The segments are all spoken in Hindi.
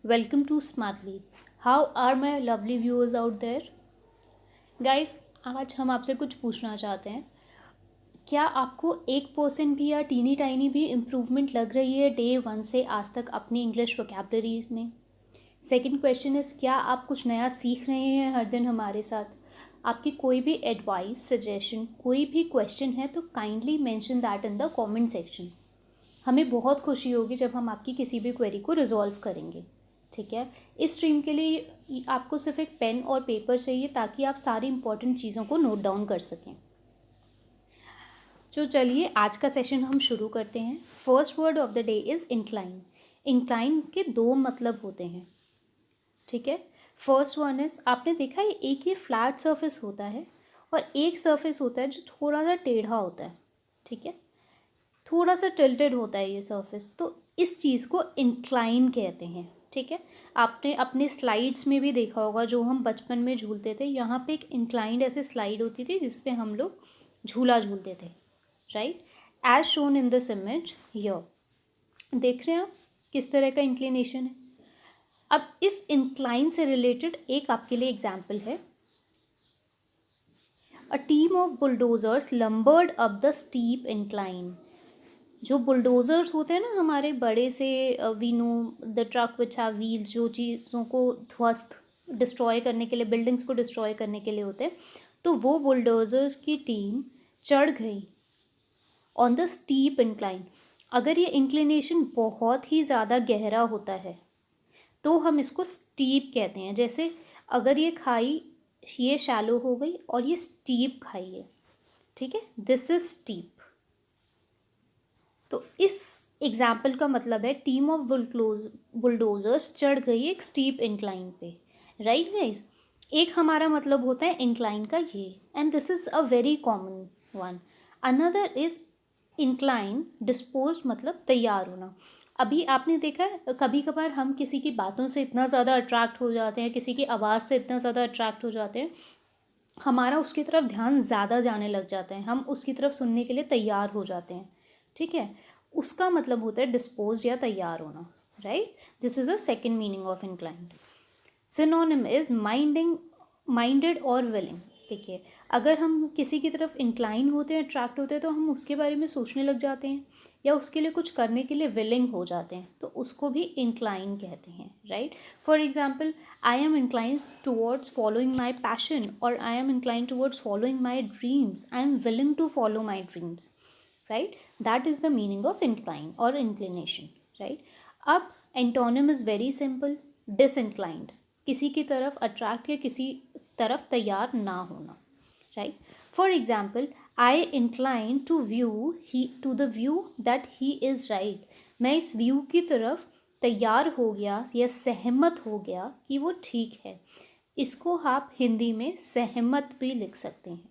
Welcome to Smartly. How are my lovely viewers out there? Guys, आज हम आपसे कुछ पूछना चाहते हैं. क्या आपको 1% भी या टीनी टाइनी भी इम्प्रूवमेंट लग रही है डे 1 से आज तक अपनी इंग्लिश वोकैबुलरी में? सेकंड क्वेश्चन इज़, क्या आप कुछ नया सीख रहे हैं हर दिन हमारे साथ? आपकी कोई भी एडवाइस, सजेशन, कोई भी क्वेश्चन है तो kindly mention that in the comment section. हमें बहुत खुशी होगी जब हम आपकी किसी भी क्वेरी को रिजॉल्व करेंगे. ठीक है. इस स्ट्रीम के लिए आपको सिर्फ एक पेन और पेपर चाहिए ताकि आप सारी इंपॉर्टेंट चीज़ों को नोट डाउन कर सकें. तो चलिए आज का सेशन हम शुरू करते हैं. First word of the day is incline. Incline के दो मतलब होते हैं. ठीक है. फर्स्ट वन इज़, आपने देखा है एक ये फ्लैट सरफेस होता है और एक सरफेस होता है जो थोड़ा सा टेढ़ा होता है. ठीक है. थोड़ा सा टिल्टेड होता है ये सरफेस, तो इस चीज़ को इंक्लाइन कहते हैं. ठीक है. आपने अपने स्लाइड्स में भी देखा होगा, जो हम बचपन में झूलते थे, यहाँ पे एक इंक्लाइंड ऐसे स्लाइड होती थी जिस पे हम लोग झूला झूलते थे. Right. As shown in this image here. देख रहे हैं आप किस तरह का इंक्लिनेशन है. अब इस इंक्लाइन से रिलेटेड एक आपके लिए एग्जाम्पल है. A team of bulldozers lumbered up the steep incline. जो बुलडोज़र्स होते हैं ना हमारे बड़े से, we know the truck which have wheels, जो चीज़ों को ध्वस्त डिस्ट्रॉय करने के लिए, बिल्डिंग्स को डिस्ट्रॉय करने के लिए होते हैं, तो वो बुलडोज़र्स की टीम चढ़ गई ऑन द स्टीप इंक्लाइन. अगर ये इंक्लिनेशन बहुत ही ज़्यादा गहरा होता है तो हम इसको स्टीप कहते हैं. जैसे अगर ये खाई, ये शैलो हो गई और ये स्टीप खाई है. ठीक है. This is steep. तो इस एग्जाम्पल का मतलब है टीम ऑफ बुलडोजर्स चढ़ गई एक स्टीप इंक्लाइन पे. Right guys. एक हमारा मतलब होता है इंक्लाइन का ये, and this is a very common one. Another is incline disposed, मतलब तैयार होना. अभी आपने देखा है कभी कभार हम किसी की बातों से इतना ज़्यादा अट्रैक्ट हो जाते हैं, किसी की आवाज़ से इतना ज़्यादा अट्रैक्ट हो जाते हैं, हमारा उसकी तरफ ध्यान ज़्यादा जाने लग जाता है, हम उसकी तरफ सुनने के लिए तैयार हो जाते हैं. ठीक है. उसका मतलब होता है डिस्पोज या तैयार होना. Right. This is a second meaning of inclined. Synonym is minded और विलिंग. देखिए, अगर हम किसी की तरफ इंक्लाइन होते हैं, अट्रैक्ट होते हैं, तो हम उसके बारे में सोचने लग जाते हैं या उसके लिए कुछ करने के लिए विलिंग हो जाते हैं, तो उसको भी इंक्लाइन कहते हैं. Right. For example, I am incline towards following my passion, और I am incline towards following my dreams. I am willing to follow my dreams. Right. That is the meaning of incline or inclination. Right. अब एंटोनिम इज़ वेरी सिंपल. डिसइंक्लाइंड. किसी की तरफ अट्रैक्ट या किसी तरफ तैयार ना होना. Right. For example, I incline to the view that he is right. मैं इस व्यू की तरफ तैयार हो गया या सहमत हो गया कि वो ठीक है. इसको आप हिंदी में सहमत भी लिख सकते हैं.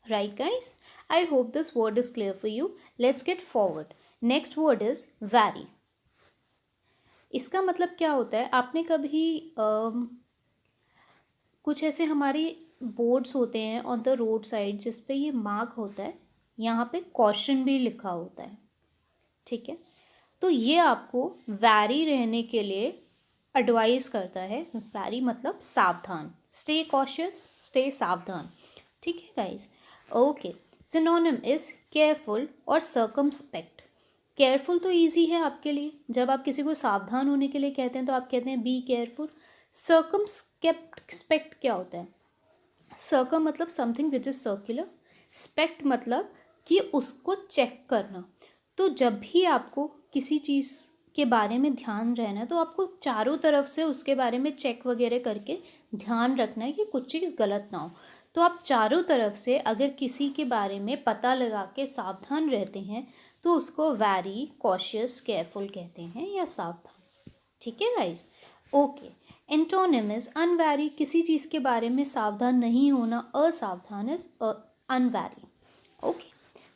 Right guys, I hope this word is clear for you. Let's get forward. Next word is vary. इसका मतलब क्या होता है, आपने कभी कुछ ऐसे हमारी बोर्ड्स होते हैं ऑन द रोड साइड जिस पे ये मार्क होता है, यहाँ पे कॉशन भी लिखा होता है. ठीक है. तो ये आपको वैरी रहने के लिए एडवाइस करता है. वैरी मतलब सावधान. स्टे कॉशियस, स्टे सावधान. ठीक है guys. Okay. Synonym is careful और सर्कमस्पेक्ट. केयरफुल तो इजी है आपके लिए, जब आप किसी को सावधान होने के लिए कहते हैं तो आप कहते हैं बी केयरफुल. सर्कमस्पेक्ट क्या होता है? सर्कम मतलब something which is circular, spect मतलब कि उसको चेक करना. तो जब भी आपको किसी चीज़ के बारे में ध्यान रहना है तो आपको चारों तरफ से उसके बारे में चेक वगैरह करके ध्यान रखना है कि कुछ चीज़ गलत ना हो. तो आप चारों तरफ से अगर किसी के बारे में पता लगा के सावधान रहते हैं तो उसको वैरी, कॉशियस, केयरफुल कहते हैं या सावधान. ठीक है guys. Okay. Antonym is unwary. किसी चीज़ के बारे में सावधान नहीं होना, असावधान is unwary. Okay.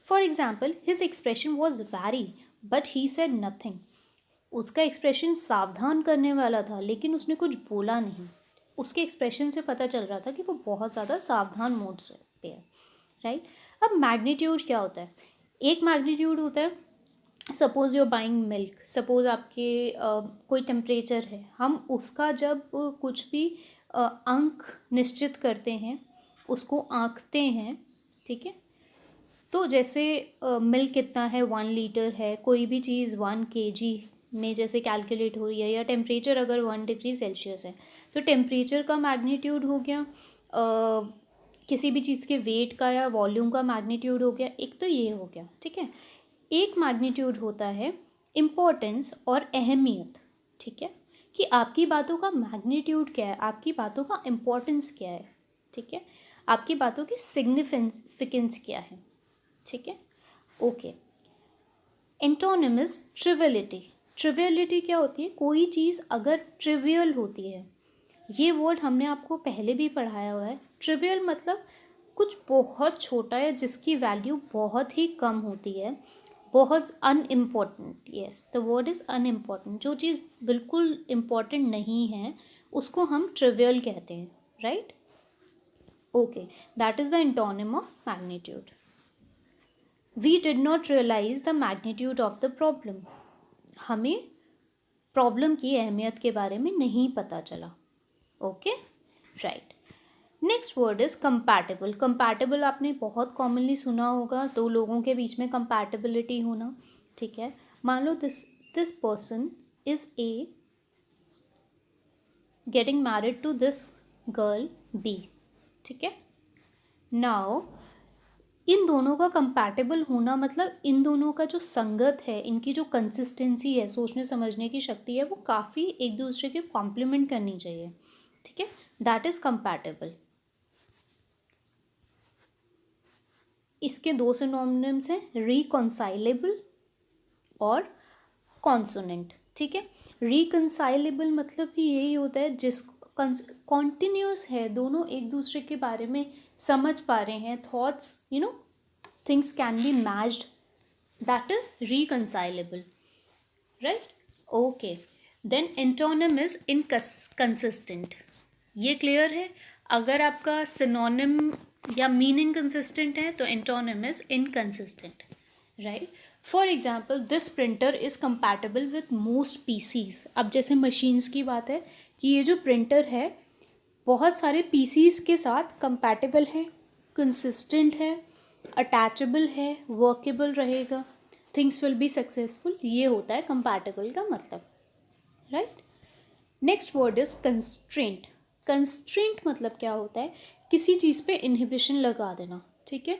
For example, his expression was wary but he said nothing. उसका एक्सप्रेशन सावधान करने वाला था लेकिन उसने कुछ बोला नहीं. उसके एक्सप्रेशन से पता चल रहा था कि वो बहुत ज़्यादा सावधान मोड से है. राइट. अब मैग्नीट्यूड क्या होता है? एक मैग्नीट्यूड होता है suppose you are buying milk, suppose आपके कोई टेम्परेचर है, हम उसका जब कुछ भी अंक निश्चित करते हैं, उसको आंकते हैं, ठीक है। तो जैसे मिल्क कितना है, 1 लीटर है, कोई भी चीज़ 1 kg में जैसे कैलकुलेट हो रही है, या टेम्परेचर अगर 1 डिग्री सेल्सियस है तो टेम्परेचर का मैग्नीट्यूड हो गया, किसी भी चीज़ के वेट का या वॉल्यूम का मैग्नीट्यूड हो गया, एक तो ये हो गया, ठीक है। एक मैग्नीट्यूड होता है इम्पोर्टेंस और अहमियत, ठीक है, कि आपकी बातों का मैग्नीट्यूड क्या है, आपकी बातों का इम्पोर्टेंस क्या है, ठीक है, आपकी बातों की सिग्निफिकेंस क्या है, ठीक है। Okay, antonyms ट्रिवियलिटी। ट्रिवियलिटी क्या होती है, कोई चीज़ अगर ट्रिवियल होती है, ये वर्ड हमने आपको पहले भी पढ़ाया हुआ है। ट्रिवियल मतलब कुछ बहुत छोटा है जिसकी वैल्यू बहुत ही कम होती है, बहुत unimportant. Yes, the word is unimportant. जो चीज़ बिल्कुल इम्पॉर्टेंट नहीं है उसको हम ट्रिवियल कहते हैं, right. Okay, that is the antonym of magnitude. We did not realise the magnitude of the problem. हमें प्रॉब्लम की अहमियत के बारे में नहीं पता चला। Okay, right. Next word is compatible. Compatible आपने बहुत कॉमनली सुना होगा, दो लोगों के बीच में कंपैटिबिलिटी होना, ठीक है। मान लो this person is a getting married to this girl B, ठीक है। नाउ इन दोनों का कंपैटिबल होना मतलब इन दोनों का जो संगत है, इनकी जो कंसिस्टेंसी है, सोचने समझने की शक्ति है, वो काफ़ी एक दूसरे के कॉम्प्लीमेंट करनी चाहिए, ठीक है। That is compatible. इसके दो सिनोनिम्स हैं, रिकॉन्साइलेबल और कॉन्सोनेंट, ठीक है। रिकॉन्साइलेबल मतलब भी यही होता है जिस कॉन्टिन्यूस है, दोनों एक दूसरे के बारे में समझ पा रहे हैं, thoughts, things can be matched, that is reconcilable, right? Okay, then antonym is inconsistent. ये क्लियर है। अगर आपका सिनोनिम या मीनिंग कंसिस्टेंट है तो antonym is inconsistent, right. For example, this printer is compatible with most PCs. अब जैसे मशीन्स की बात है कि ये जो प्रिंटर है बहुत सारे पीसीज के साथ कंपैटिबल है, कंसिस्टेंट है, अटैचेबल है, वर्केबल रहेगा, थिंग्स विल बी सक्सेसफुल। ये होता है कंपैटिबल का मतलब, right. Next word is constraint. Constraint मतलब क्या होता है, किसी चीज़ पे इनहिबिशन लगा देना, ठीक है।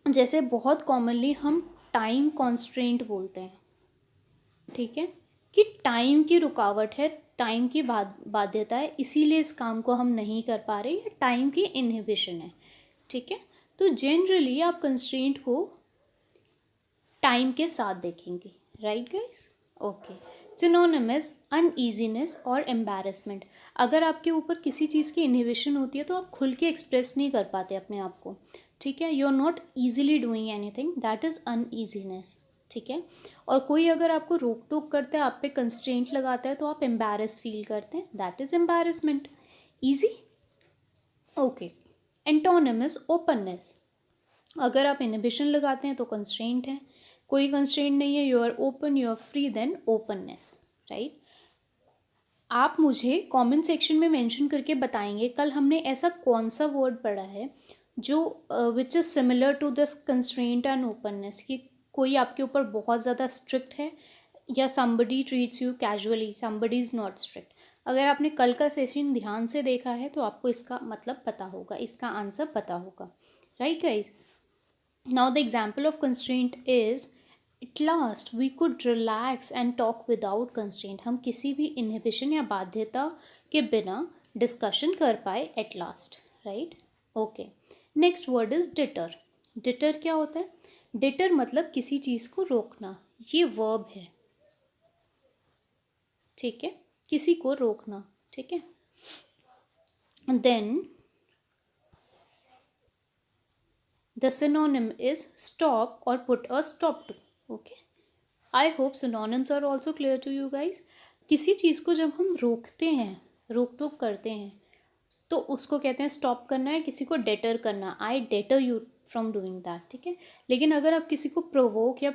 जैसे बहुत कॉमनली हम टाइम कॉन्स्ट्रेंट बोलते हैं, ठीक है, कि टाइम की रुकावट है, टाइम की बाध्यता है, इसीलिए इस काम को हम नहीं कर पा रहे, ये टाइम की इनहिबिशन है, ठीक है। तो जनरली आप कंस्ट्रेंट को टाइम के साथ देखेंगे, right guys. Okay, synonym is uneasiness और एम्बैरेसमेंट। अगर आपके ऊपर किसी चीज़ की इनहिबिशन होती है तो आप खुल के एक्सप्रेस नहीं कर पाते अपने आप को, ठीक है। You are not easily doing anything, that is uneasiness, ठीक है। और कोई अगर आपको रोक टोक करता है, आप पे कंस्ट्रेंट लगाता है, तो आप एम्बैरस फील करते हैं, that is embarrassment. Easy. Okay, antonym is openness. अगर आप इनहिबिशन लगाते हैं तो कंस्ट्रेंट है, कोई कंस्ट्रेंट नहीं है, you are open, you are free, then openness, right. आप मुझे कमेंट सेक्शन में मेंशन करके बताएंगे कल हमने ऐसा कौन सा वर्ड पढ़ा है जो which is similar to this constraint and openness, कि कोई आपके ऊपर बहुत ज़्यादा स्ट्रिक्ट है या somebody treats you casually, somebody is not strict। अगर आपने कल का सेशन ध्यान से देखा है तो आपको इसका मतलब पता होगा, इसका आंसर पता होगा, right guys. Now the example of constraint is, at last we could relax and talk without constraint। हम किसी भी inhibition या बाध्यता के बिना डिस्कशन कर पाए at last, right? Okay, next word is deter। deter क्या होता है, deter मतलब किसी चीज़ को रोकना, ये verb है, ठीक है, किसी को रोकना, ठीक है। Then the synonym is stop or put a stop to। okay, I hope synonyms are also clear to you guys। किसी चीज़ को जब हम रोकते हैं, रोक टोक करते हैं, तो उसको कहते हैं स्टॉप करना है, किसी को डेटर करना, I deter you from doing that, ठीक है। लेकिन अगर आप किसी को प्रोवोक या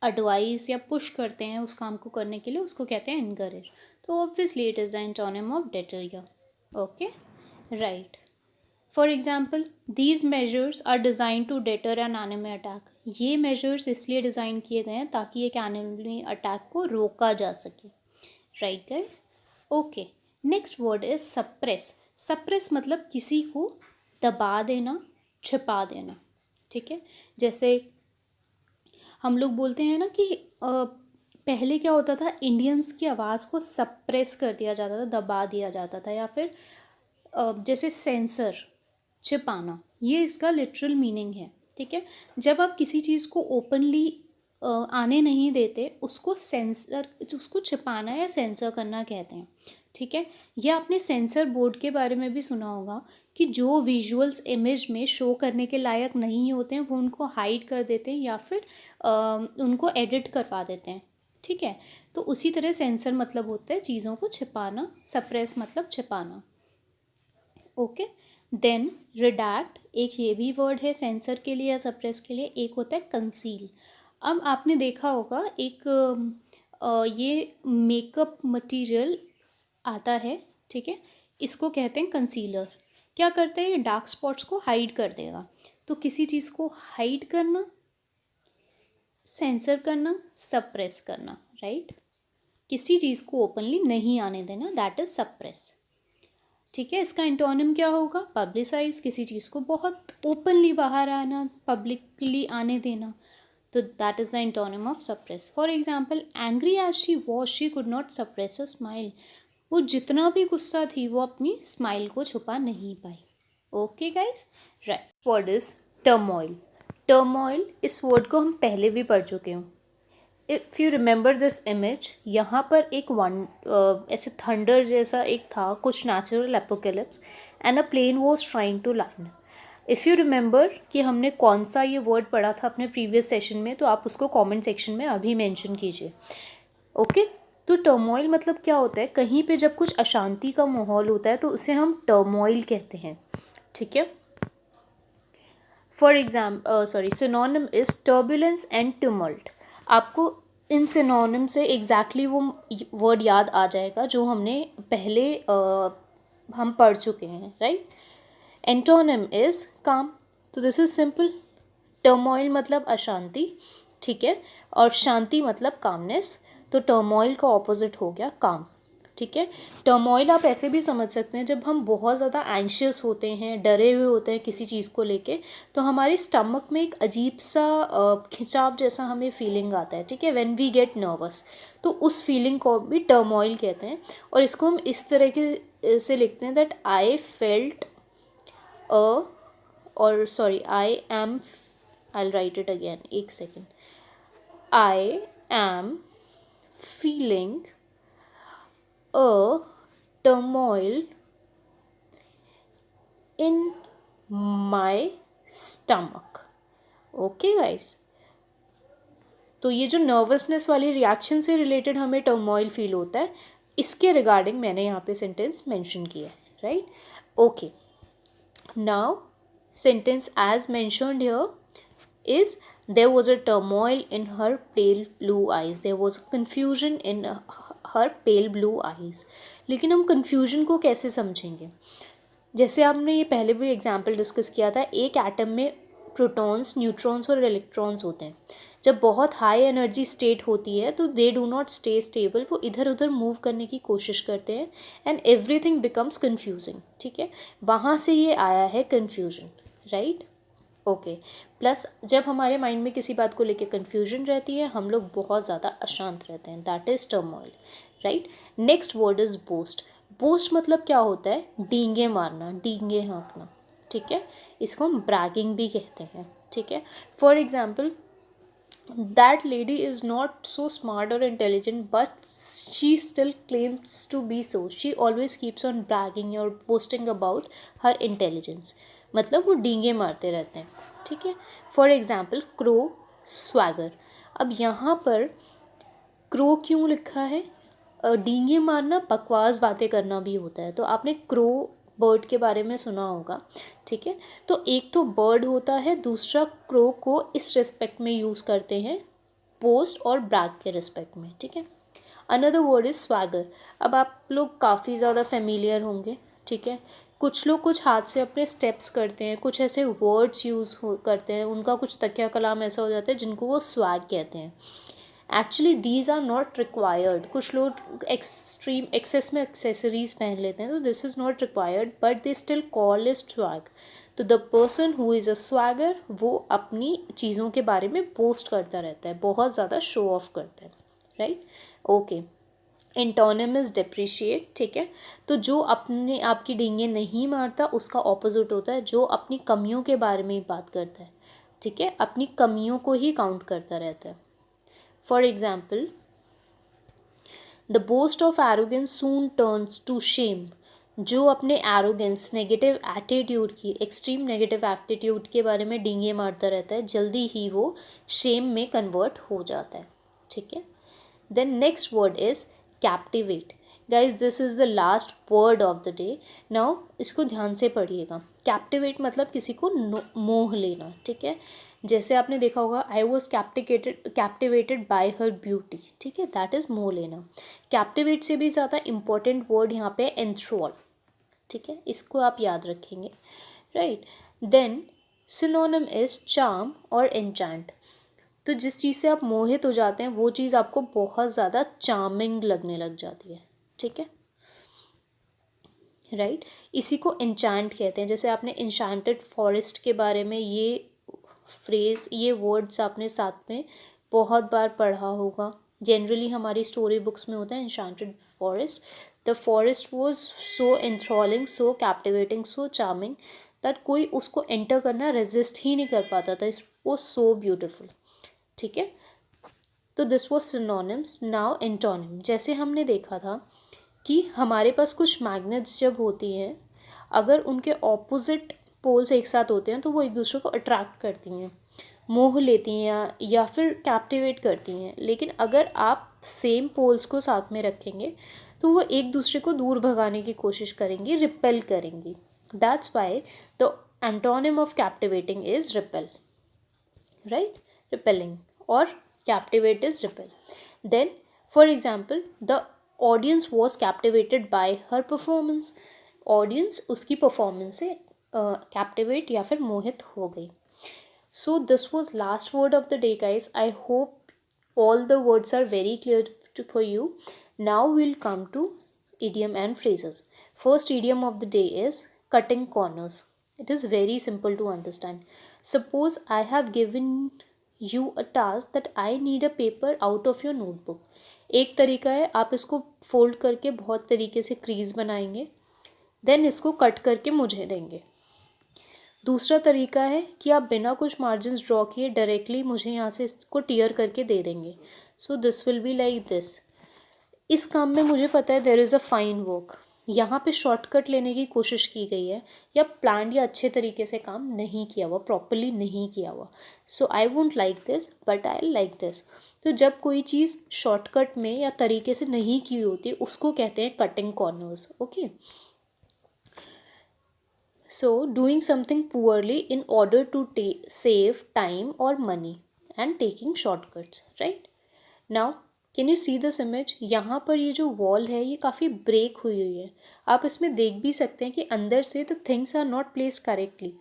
एडवाइस या पुश करते हैं उस काम को करने के लिए, उसको कहते हैं इनकरेज. तो obviously it is the antonym of deter. Okay, right. For example, these measures are designed to deter an enemy attack. ये मेजर्स इसलिए डिज़ाइन किए गए हैं ताकि एक एनिमी अटैक को रोका जा सके. Right guys. Okay, next word is suppress. Suppress मतलब किसी को दबा देना, छिपा देना. ठीक है, जैसे हम लोग बोलते हैं ना कि पहले क्या होता था, इंडियंस की आवाज़ को सप्रेस कर दिया जाता था, दबा दिया जाता था, या फिर जैसे सेंसर, छिपाना, ये इसका लिटरल मीनिंग है. ठीक है, जब आप किसी चीज़ को ओपनली आने नहीं देते, उसको सेंसर, उसको छिपाना या सेंसर करना कहते हैं. ठीक है, या आपने सेंसर बोर्ड के बारे में भी सुना होगा कि जो विजुअल्स इमेज में शो करने के लायक नहीं होते हैं वो उनको हाइड कर देते हैं या फिर उनको एडिट करवा देते हैं. ठीक है, तो उसी तरह सेंसर मतलब होता है चीज़ों को छिपाना, सप्रेस मतलब छिपाना. ओके, देन रिडैक्ट, एक ये भी वर्ड है सेंसर के लिए या सप्रेस के लिए. एक होता है कंसील. अब आपने देखा होगा एक ये मेकअप मटेरियल आता है. ठीक है, इसको कहते हैं कंसीलर. क्या करता है, ये डार्क स्पॉट्स को हाइड कर देगा. तो किसी चीज़ को हाइड करना, सेंसर करना, सप्रेस करना. राइट, किसी चीज़ को ओपनली नहीं आने देना, दैट इज सप्रेस. ठीक है, इसका एंटोनिम क्या होगा, पब्लिसाइज. किसी चीज़ को बहुत ओपनली बाहर आना, पब्लिकली आने देना, तो that is the antonym of suppress. For example, angry as she was she could not suppress a smile. वो जितना भी गुस्सा थी वो अपनी स्माइल को छुपा नहीं पाई. Okay guys, right. Word is turmoil. Turmoil, इस वर्ड को हम पहले भी पढ़ चुके हैं. If you remember this image, यहाँ पर एक ऐसे थंडर जैसा एक था, कुछ natural apocalypse, and a plane was trying to land. If you remember कि हमने कौन सा ये वर्ड पढ़ा था अपने प्रीवियस सेशन में, तो आप उसको कमेंट सेक्शन में अभी मेंशन कीजिए. ओके, तो टर्मोइल मतलब क्या होता है, कहीं पे जब कुछ अशांति का माहौल होता है तो उसे हम टर्मोइल कहते हैं. ठीक है, for synonym is turbulence and tumult. आपको इन सिनोनिम से एग्जैक्टली वो वर्ड याद आ जाएगा जो हमने पहले हम पढ़ चुके हैं. राइट, एंटोनिम इज काम. तो दिस इज सिंपल. टर्मोइल मतलब अशांति. ठीक है, और शांति मतलब कामनेस. तो टर्मोइल का ऑपोजिट हो गया काम. ठीक है, टर्मोइल आप ऐसे भी समझ सकते हैं, जब हम बहुत ज़्यादा एंशियस होते हैं, डरे हुए होते हैं किसी चीज़ को लेके, तो हमारे स्टमक में एक अजीब सा खिंचाव जैसा हमें फीलिंग आता है. ठीक है, व्हेन वी गेट नर्वस, तो उस फीलिंग को भी टर्मोइल कहते हैं. और इसको हम इस तरह के से लिखते हैं, that I felt I am, I write it again, एक second. I am feeling a turmoil in my stomach. Okay guys, तो ये जो नर्वसनेस वाली रिएक्शन से रिलेटेड हमें टर्मोइल फील होता है, इसके रिगार्डिंग मैंने यहाँ पे सेंटेंस मेंशन किया है. Right, okay. Now sentence as mentioned here is, there was a turmoil in her pale blue eyes. There was confusion in her pale blue eyes. लेकिन हम confusion को कैसे समझेंगे, जैसे आपने ये पहले भी एग्जाम्पल डिस्कस किया था, एक एटम में प्रोटॉन्स, न्यूट्रॉन्स और इलेक्ट्रॉन्स होते हैं. जब बहुत हाई एनर्जी स्टेट होती है तो they do not stay stable, वो इधर उधर मूव करने की कोशिश करते हैं, एंड एवरीथिंग बिकम्स कन्फ्यूजिंग. ठीक है, वहाँ से ये आया है कन्फ्यूजन. Right, okay. प्लस जब हमारे माइंड में किसी बात को लेकर कन्फ्यूजन रहती है, हम लोग बहुत ज़्यादा अशांत रहते हैं, that is turmoil. Right, next word is boast. Boast मतलब क्या होता है, डींगे मारना, डींगे हाँकना. ठीक है, इसको हम ब्रैगिंग भी कहते हैं. ठीक है, for example, that lady is not so smart or intelligent but she still claims to be so. She always keeps on bragging or boasting about her intelligence. मतलब वो डींगे मारते रहते हैं. ठीक है, फॉर एग्जाम्पल, क्रो, स्वैगर. अब यहाँ पर क्रो क्यों लिखा है, डींगे मारना बकवास बातें करना भी होता है. तो आपने क्रो बर्ड के बारे में सुना होगा. ठीक है, तो एक तो बर्ड होता है, दूसरा क्रो को इस रिस्पेक्ट में यूज़ करते हैं बोस्ट और ब्रैग के रिस्पेक्ट में, ठीक है। Another word is swagger. अब आप लोग काफ़ी ज़्यादा फेमिलियर होंगे, ठीक है। कुछ लोग कुछ हाथ से अपने स्टेप्स करते हैं, कुछ ऐसे वर्ड्स यूज़ करते हैं, उनका कुछ तकिया कलाम ऐसा हो जाता है जिनको वो स्वैग कहते हैं। Actually these are not required. कुछ लोग एक्सट्रीम एक्सेस में एक्सेसरीज पहन लेते हैं, तो this is not required, but they still call is swag. तो the person who is a swagger, वो अपनी चीज़ों के बारे में पोस्ट करता रहता है, बहुत ज़्यादा शो ऑफ करता है, right. Okay, antonym is depreciate, ठीक है। तो जो अपने आपकी डींगे नहीं मारता उसका ऑपोजिट होता है जो अपनी कमियों के बारे में ही बात करता है, ठीक है, अपनी कमियों को ही काउंट करता रहता है। For example, the boast of arrogance soon turns to shame. जो अपने एरोगेंस, नेगेटिव एटीट्यूड की, एक्सट्रीम नेगेटिव एटीट्यूड के बारे में डींगे मारता रहता है, जल्दी ही वो शेम में कन्वर्ट हो जाता है, ठीक है। Then next word is captivate. Guys, this is the last word of the day. Now इसको ध्यान से पढ़िएगा। Captivate मतलब किसी को मोह लेना, ठीक है। जैसे आपने देखा होगा, I was captivated by her beauty, ठीक है, that is मोह लेना। Captivate से भी ज़्यादा important word यहाँ पे enthrall, ठीक है, इसको आप याद रखेंगे, right? Then synonym is charm और enchant। तो जिस चीज़ से आप मोहित हो जाते हैं वो चीज़ आपको बहुत ज़्यादा चार्मिंग लगने लग जाती है, ठीक है, राइट। इसी को इंचैंट कहते हैं। जैसे आपने इंचैंटेड फॉरेस्ट के बारे में ये फ्रेज़, ये वर्ड्स आपने साथ में बहुत बार पढ़ा होगा। जनरली हमारी स्टोरी बुक्स में होता है enchanted forest, the forest was so enthralling, so captivating, so charming that कोई उसको एंटर करना रेजिस्ट ही नहीं कर पाता था, इट वॉज सो ब्यूटिफुल, ठीक है। तो this was synonyms. Now antonym. जैसे हमने देखा था कि हमारे पास कुछ मैग्नेट्स जब होती हैं, अगर उनके ऑपोजिट पोल्स एक साथ होते हैं तो वो एक दूसरे को अट्रैक्ट करती हैं, मोह लेती हैं या फिर कैप्टिवेट करती हैं। लेकिन अगर आप सेम पोल्स को साथ में रखेंगे तो वो एक दूसरे को दूर भगाने की कोशिश करेंगी, रिपेल करेंगी। That's why the antonym of captivating is repel, right, repelling, or captivate is repel. Then for example, the audience was captivated by her performance. Audience उसकी performance से captivate या फिर मोहित हो गई। So this was last word of the day, guys. I hope all the words are very clear for you. Now we'll come to idiom and phrases. First idiom of the day is cutting corners. It is very simple to understand. Suppose I have given you a task that I need a paper out of your notebook. एक तरीका है, आप इसको फोल्ड करके बहुत तरीके से क्रीज बनाएंगे, देन इसको कट करके मुझे देंगे। दूसरा तरीका है कि आप बिना कुछ मार्जिन्स ड्रॉ किए डायरेक्टली मुझे यहाँ से इसको टीयर करके दे देंगे। So this will be like this. इस काम में मुझे पता है there is a fine work, यहाँ पे शॉर्टकट लेने की कोशिश की गई है, या प्लान या अच्छे तरीके से काम नहीं किया हुआ, प्रॉपरली नहीं किया हुआ। So I won't like this but I like this. तो जब कोई चीज़ शॉर्टकट में या तरीके से नहीं की होती उसको कहते हैं cutting corners, okay. So doing something poorly in order to save time और money and taking shortcuts, right. Now can you see this image? यहाँ पर ये जो वॉल है ये काफ़ी ब्रेक हुई हुई है। आप इसमें देख भी सकते हैं कि अंदर से the things are not placed correctly,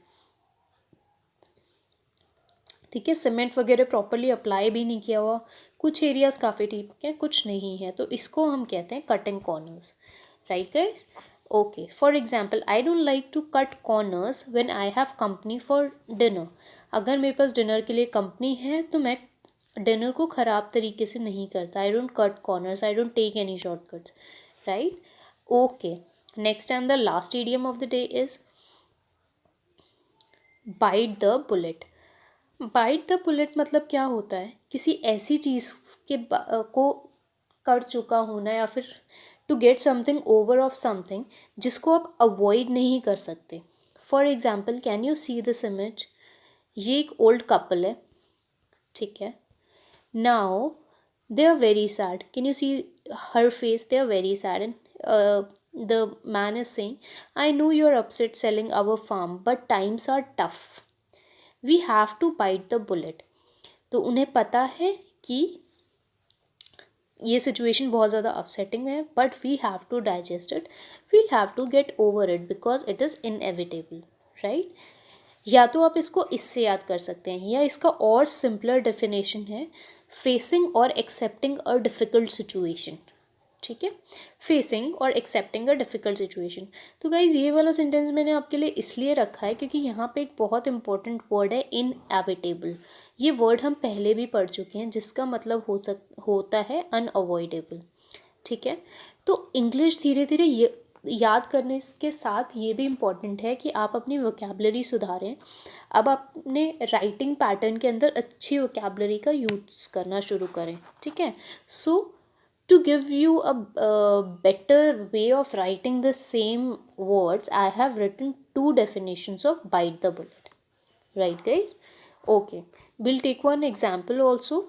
ठीक है। सीमेंट वगैरह प्रॉपरली अप्लाई भी नहीं किया हुआ, कुछ एरियाज काफ़ी ठीक है, कुछ नहीं है, तो इसको हम कहते हैं cutting corners, right guys. Okay, for example, I don't like to cut corners when I have company for dinner. अगर मेरे पास डिनर के लिए कंपनी है तो मैं डिनर को ख़राब तरीके से नहीं करता। I don't cut corners, I don't take any shortcuts, right. Okay, next and the last idiom of the day is bite the bullet. Bite the bullet मतलब क्या होता है? किसी ऐसी चीज़ के को कर चुका होना या फिर to get something over of something जिसको आप अवॉइड नहीं कर सकते। For example, can you see this image? ये एक ओल्ड कपल है, ठीक है। Now they are very sad. Can you see her face? They are very sad, and the man is saying, I know you're upset selling our farm, but times are tough. We have to bite the bullet. तो उन्हें पता है कि ये सिचुएशन बहुत ज़्यादा अपसेटिंग है, but we have to digest it, we have to get over it because it is inevitable, right. या तो आप इसको इससे याद कर सकते हैं, या इसका और सिंपलर डेफिनेशन है फेसिंग और एक्सेप्टिंग अ डिफ़िकल्ट सिचुएशन, ठीक है। फेसिंग और एक्सेप्टिंग अ डिफ़िकल्ट सिचुएशन। तो गाइज ये वाला सेंटेंस मैंने आपके लिए इसलिए रखा है क्योंकि यहाँ पे एक बहुत इंपॉर्टेंट वर्ड है इनएविटेबल। ये वर्ड हम पहले भी पढ़ चुके हैं, जिसका मतलब होता है अनअवॉइडेबल, ठीक है। तो इंग्लिश धीरे धीरे ये याद करने के साथ ये भी इम्पॉर्टेंट है कि आप अपनी वोकैबलरी सुधारें। अब अपने राइटिंग पैटर्न के अंदर अच्छी वोकैबलरी का यूज़ करना शुरू करें, ठीक है। सो to give you a better way of writing the same words, I have written two definitions of bite the bullet, right guys? Okay, we'll take one example also.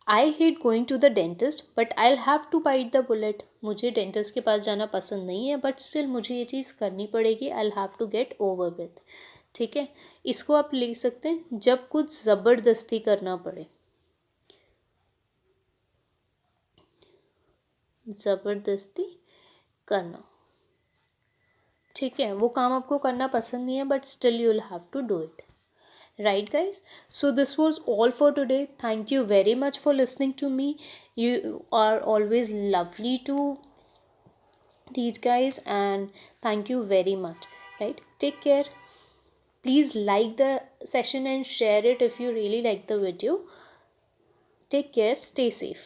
I hate going to the dentist but I'll have to bite the bullet. मुझे डेंटिस्ट के पास जाना पसंद नहीं है, बट स्टिल मुझे ये चीज़ करनी पड़ेगी। I'll have to get over with, ठीक है। इसको आप लिख सकते हैं जब कुछ ज़बरदस्ती करना पड़े, ज़बरदस्ती करना, ठीक है। वो काम आपको करना पसंद नहीं है, but still you will have to do it, right guys? So this was all for today. Thank you very much for listening to me. You are always lovely to these guys, and thank you very much, right? Take care. Please like the session and share it if you really like the video. Take care, stay safe.